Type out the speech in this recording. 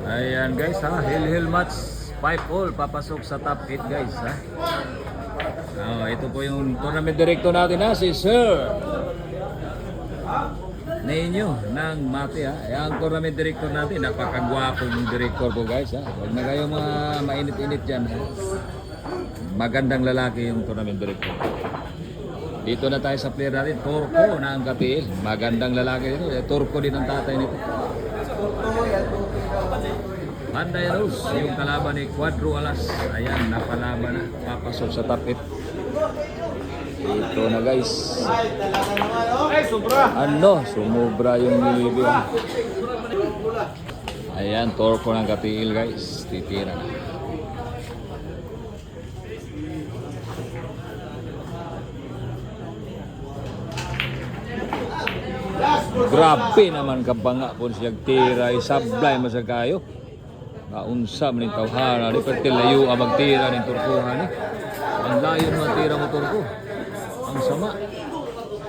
Ayan guys ha, Hill match 5-all papasok sa top 8 guys ha. Ito po yung tournament director natin ha, si Sir Nenyo ng Mate ha. Ang tournament director natin, napakagwapong director po guys ha. Huwag na kayo mga mainit-init dyan ha. Magandang lalaki yung tournament director. Dito na tayo sa player natin, Turco na ang Katiil. Magandang lalaki nito, Turco din ang tatay nito. Panday Rose, yung kalaban ni Cuadro Alas. Ayan, napalaban na, papasok sa top 8. Ito na guys. Sumubra yung nilibi. Ayan, Turco ng Katiil guys. Titira na. Grabe naman kabanga po siya tira. Isablay mo sa kayo. Kaunsa man yung tawhana. Di pati layo ang magtira ng Turkuhan. Ang layo ng tira mo Turko. Ang sama.